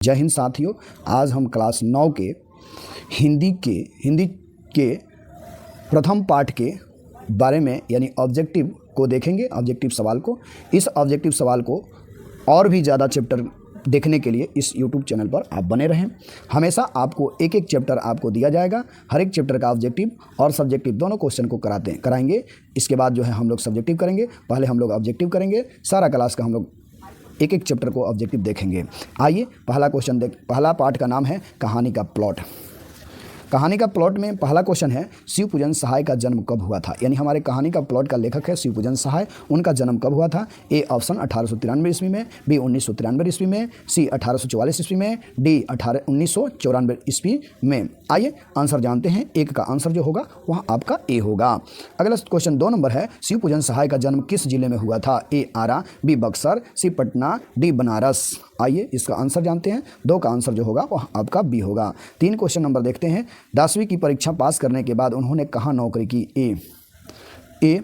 जय हिंद साथियों, आज हम क्लास 9 के हिंदी के प्रथम पाठ के बारे में यानी ऑब्जेक्टिव को देखेंगे। ऑब्जेक्टिव सवाल को, इस ऑब्जेक्टिव सवाल को और भी ज़्यादा चैप्टर देखने के लिए इस YouTube चैनल पर आप बने रहें। हमेशा आपको एक एक चैप्टर आपको दिया जाएगा। हर एक चैप्टर का ऑब्जेक्टिव और सब्जेक्टिव दोनों क्वेश्चन को कराएंगे। इसके बाद जो है हम लोग सब्जेक्टिव करेंगे। पहले हम लोग ऑब्जेक्टिव करेंगे। सारा क्लास का हम लोग एक एक चैप्टर को ऑब्जेक्टिव देखेंगे। आइए पहला पार्ट का नाम है कहानी का प्लॉट। कहानी का प्लॉट में पहला क्वेश्चन है शिवपूजन सहाय का जन्म कब हुआ था। यानी हमारे कहानी का प्लॉट का लेखक है शिवपूजन सहाय। उनका जन्म कब हुआ था? ए ऑप्शन 1893 ईस्वी में, बी 1993 ईस्वी में, सी 1844 ईस्वी में, डी 1994 ईस्वी में। आइए आंसर जानते हैं। एक का आंसर जो होगा वह आपका ए होगा। अगला क्वेश्चन 2 नंबर है शिवपूजन सहाय का जन्म किस जिले में हुआ था? ए आरा, बी बक्सर, सी पटना, डी बनारस। आइए इसका आंसर जानते हैं। 2 का आंसर जो होगा वह आपका बी होगा। 3 क्वेश्चन नंबर देखते हैं। 10वीं की परीक्षा पास करने के बाद उन्होंने कहाँ नौकरी की? ए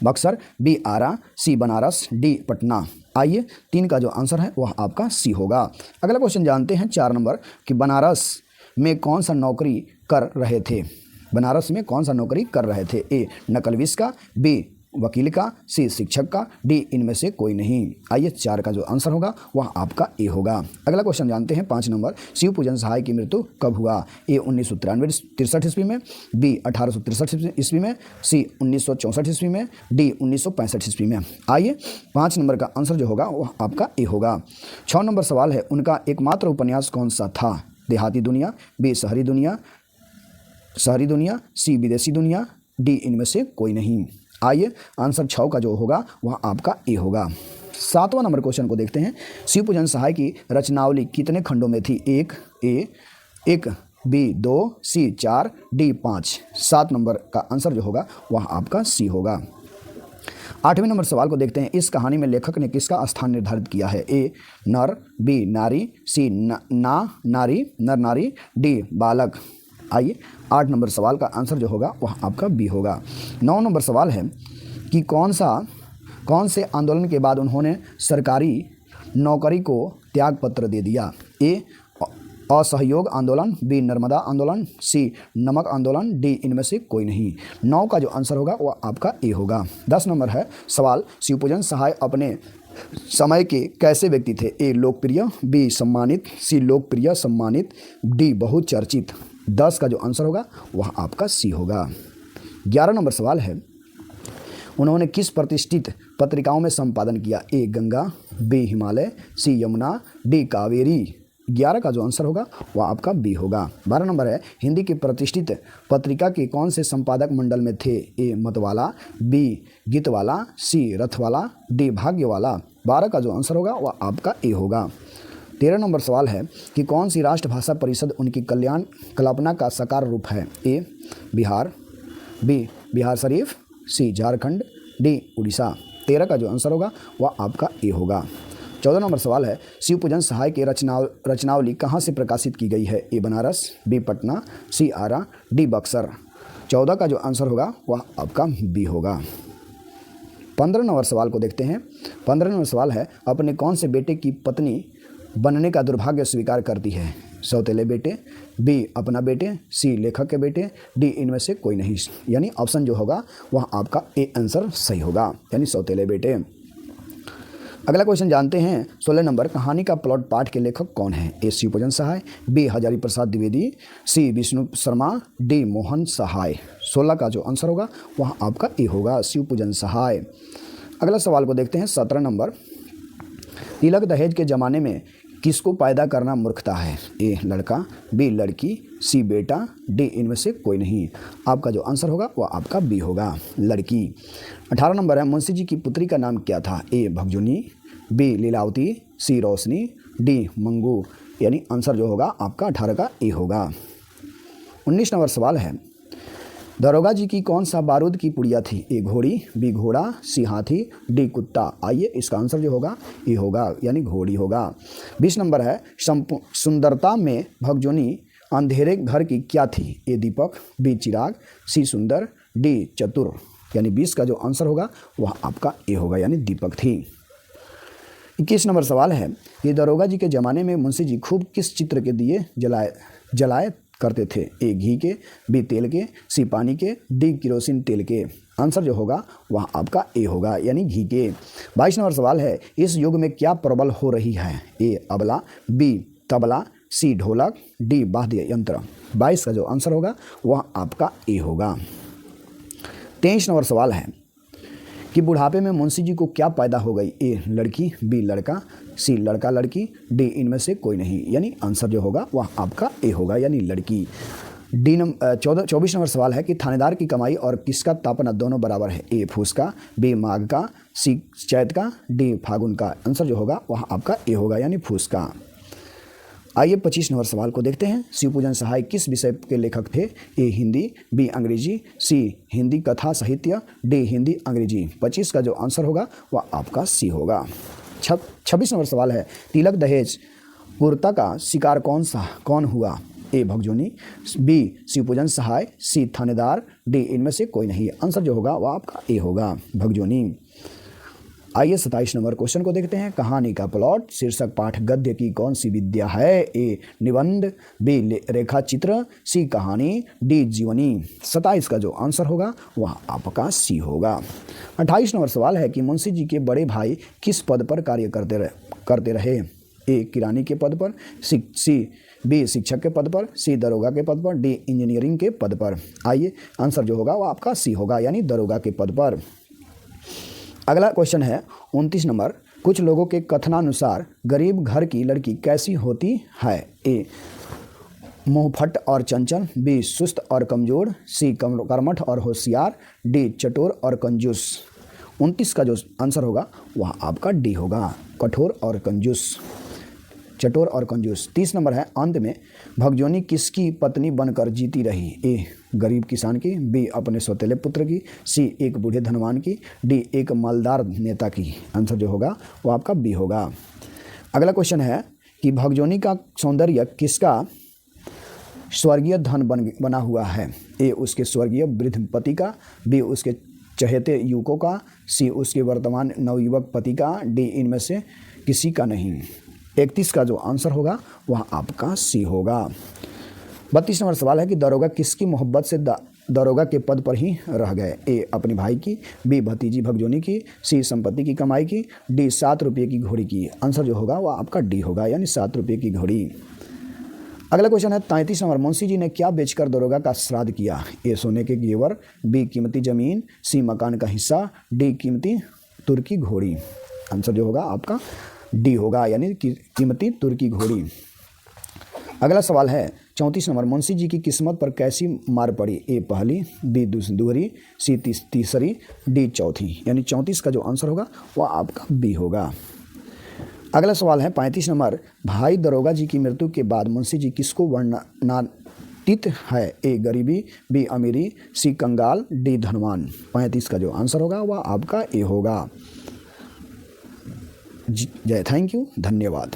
बक्सर, बी आरा, सी बनारस, डी पटना। आइए 3 का जो आंसर है वह आपका सी होगा। अगला क्वेश्चन जानते हैं 4 नंबर कि बनारस में कौन सा नौकरी कर रहे थे? बनारस में कौन सा नौकरी कर रहे थे? ए नकलविस का, बी वकील का, सी शिक्षक का, डी इनमें से कोई नहीं। आइए 4 का जो आंसर होगा वह आपका ए होगा। अगला क्वेश्चन जानते हैं 5 नंबर शिवपूजन सहाय की मृत्यु कब हुआ? ए 1963 ईस्वी में, बी 1863 ईस्वी में, सी 1964 ईस्वी में, डी 1965 ईस्वी में। आइए 5 नंबर का आंसर जो होगा वह आपका ए होगा। 6 नंबर सवाल है उनका एकमात्र उपन्यास कौन सा था? देहाती दुनिया, बी शहरी दुनिया, सी विदेशी दुनिया, डी इनमें से कोई नहीं। आइए आंसर 6 का जो होगा वह आपका ए होगा। 7वां नंबर क्वेश्चन को देखते हैं। शिवपूजन सहाय की रचनावली कितने खंडों में थी? एक, बी 2, सी 4, डी 5। 7 नंबर का आंसर जो होगा वह आपका सी होगा। 8वें नंबर सवाल को देखते हैं। इस कहानी में लेखक ने किसका स्थान निर्धारित किया है? ए नर, बी नारी, सी नर नारी, डी बालक। आइए 8 नंबर सवाल का आंसर जो होगा वह आपका बी होगा। 9 नंबर सवाल है कि कौन से आंदोलन के बाद उन्होंने सरकारी नौकरी को त्याग पत्र दे दिया? ए असहयोग आंदोलन, बी नर्मदा आंदोलन, सी नमक आंदोलन, डी इनमें से कोई नहीं। 9 का जो आंसर होगा वह आपका ए होगा। 10 नंबर है सवाल शिवपूजन सहाय अपने समय के कैसे व्यक्ति थे? ए लोकप्रिय, बी सम्मानित, सी लोकप्रिय सम्मानित, डी बहुत चर्चित। 10 का जो आंसर होगा वह आपका सी होगा। 11 नंबर सवाल है उन्होंने किस प्रतिष्ठित पत्रिकाओं में संपादन किया? ए गंगा, बी हिमालय, सी यमुना, डी कावेरी। 11 का जो आंसर होगा वह आपका बी होगा। 12 नंबर है हिंदी की प्रतिष्ठित पत्रिका के कौन से संपादक मंडल में थे? ए मतवाला, बी गीतवाला, सी रथवाला, डी भाग्यवाला। 12 का जो आंसर होगा वह आपका ए होगा। 13 नंबर सवाल है कि कौन सी राष्ट्रभाषा परिषद उनकी कल्पना का साकार रूप है? ए बिहार, बी बिहार शरीफ, सी झारखंड, डी उड़ीसा। 13 का जो आंसर होगा वह आपका ए होगा। 14 नंबर सवाल है शिवपूजन सहाय की रचनावली कहाँ से प्रकाशित की गई है? ए बनारस, बी पटना, सी आरा, डी बक्सर। 14 का जो आंसर होगा वह आपका बी होगा। 15 नंबर सवाल को देखते हैं। 15 नंबर सवाल है अपने कौन से बेटे की पत्नी बनने का दुर्भाग्य स्वीकार करती है? सौतेले बेटे, बी अपना बेटे, सी लेखक के बेटे, डी इनमें से कोई नहीं। यानी ऑप्शन जो होगा वह आपका ए आंसर सही होगा, यानी सौतेले बेटे। अगला क्वेश्चन जानते हैं 16 नंबर कहानी का प्लॉट पाठ के लेखक कौन है? ए शिवपूजन सहाय, बी हजारी प्रसाद द्विवेदी, सी विष्णु शर्मा, डी मोहन सहाय। 16 का जो आंसर होगा वह आपका ए होगा, शिवपूजन सहाय। अगला सवाल को देखते हैं 17 नंबर तिलक दहेज के ज़माने में किसको पैदा करना मूर्खता है? ए लड़का, बी लड़की, सी बेटा, डी इनमें से कोई नहीं। आपका जो आंसर होगा वह आपका बी होगा, लड़की। 18 नंबर है मुंशी जी की पुत्री का नाम क्या था? ए भगजुनी, बी लीलावती, सी रोशनी, डी मंगू। यानी आंसर जो होगा आपका 18 का ए होगा। 19 नंबर सवाल है दरोगा जी की कौन सा बारूद की पुड़िया थी? ए घोड़ी, बी घोड़ा, सी हाथी, डी कुत्ता। आइए इसका आंसर जो होगा ये होगा, यानी घोड़ी होगा। 20 नंबर है सुंदरता में भगजोनी अंधेरे घर की क्या थी? ए दीपक, बी चिराग, सी सुंदर, डी चतुर। यानी 20 का जो आंसर होगा वह आपका ए होगा, यानी दीपक थी। 21 नंबर सवाल है कि दरोगा जी के ज़माने में मुंशी जी खूब किस चित्र के दिए जलाए करते थे? ए घी के, बी तेल के, सी पानी के, डी किरोसिन तेल के। आंसर जो होगा वह आपका ए होगा, यानी घी के। 22 नंबर सवाल है इस युग में क्या प्रबल हो रही है? ए अबला, बी तबला, सी ढोलक, डी वाद्य यंत्र। 22 का जो आंसर होगा वह आपका ए होगा। 23 नंबर सवाल है कि बुढ़ापे में मुंशी जी को क्या पैदा हो गई? ए लड़की, बी लड़का, सी लड़का लड़की, डी इनमें से कोई नहीं, यानी आंसर जो होगा वह आपका ए होगा, यानी लड़की। 24 नंबर सवाल है कि थानेदार की कमाई और किसका तापना दोनों बराबर है? ए फूस का, बी माघ का, सी चैत का, डी फागुन का। आंसर जो होगा वह आपका ए होगा, यानी फूस का। आइए 25 नंबर सवाल को देखते हैं। शिवपूजन सहाय किस विषय के लेखक थे? ए हिंदी, बी अंग्रेजी, सी हिंदी कथा साहित्य, डी हिंदी अंग्रेजी। 25 का जो आंसर होगा वह आपका सी होगा। 26 नंबर सवाल है तिलक दहेज कुर्ता का शिकार कौन हुआ? ए भगजोनी, बी शिवपूजन सहाय, सी थानेदार, डी इनमें से कोई नहीं। आंसर जो होगा वह आपका ए होगा, भगजोनी। आइए 27 नंबर क्वेश्चन को देखते हैं। कहानी का प्लॉट शीर्षक पाठ गद्य की कौन सी विद्या है? ए निबंध, बी रेखा चित्र, सी कहानी, डी जीवनी। 27 का जो आंसर होगा वह आपका सी होगा। 28 नंबर सवाल है कि मुंशी जी के बड़े भाई किस पद पर कार्य करते रहे? ए किरानी के पद पर, सी बी शिक्षक के पद पर, सी दरोगा के पद पर, डी इंजीनियरिंग के पद पर। आइए आंसर जो होगा वह आपका सी होगा, यानी दरोगा के पद पर। अगला क्वेश्चन है 29 नंबर। कुछ लोगों के कथनानुसार गरीब घर की लड़की कैसी होती है? ए मुंहफट और चंचल, बी सुस्त और कमज़ोर, सी कर्मठ और होशियार, डी चटोर और कंजूस। 29 का जो आंसर होगा वह आपका डी होगा, कठोर और कंजूस, चटोर और कंजूस। 30 नंबर है अंत में भगजोनी किसकी पत्नी बनकर जीती रही? ए गरीब किसान की, बी अपने सौतेले पुत्र की, सी एक बूढ़े धनवान की, डी एक मालदार नेता की। आंसर जो होगा वो आपका बी होगा। अगला क्वेश्चन है कि भगजोनी का सौंदर्य किसका स्वर्गीय धन बना हुआ है? ए उसके स्वर्गीय वृद्ध पति का, बी उसके चहेते युवकों का, सी उसके वर्तमान नवयुवक पति का, डी इनमें से किसी का नहीं। 31 का जो आंसर होगा वह आपका सी होगा। 32 नंबर सवाल है कि दरोगा किसकी मोहब्बत से दरोगा के पद पर ही रह गए? ए अपने भाई की, बी भतीजी भगजोनी की, सी संपत्ति की कमाई की, डी 7 रुपये की घोड़ी की। आंसर जो होगा वह आपका डी होगा, यानी 7 रुपये की घोड़ी। अगला क्वेश्चन है 33 नंबर। मुंशी जी ने क्या बेचकर दरोगा का श्राद्ध किया? ए सोने के घेवर, बी कीमती जमीन, सी मकान का हिस्सा, डी कीमती तुर्की घोड़ी। आंसर जो होगा आपका डी होगा, यानी कीमती तुर्की घोड़ी। अगला सवाल है 34 नंबर। मुंशी जी की किस्मत पर कैसी मार पड़ी? ए पहली, बी दूसरी, सी तीसरी, डी चौथी। यानी 34 का जो आंसर होगा वह आपका बी होगा। अगला सवाल है 35 नंबर। भाई दरोगा जी की मृत्यु के बाद मुंशी जी किसको वर्णनातीत है? ए गरीबी, बी अमीरी, सी कंगाल, डी धनवान। 35 का जो आंसर होगा वह आपका ए होगा। जय थैंक यू, धन्यवाद।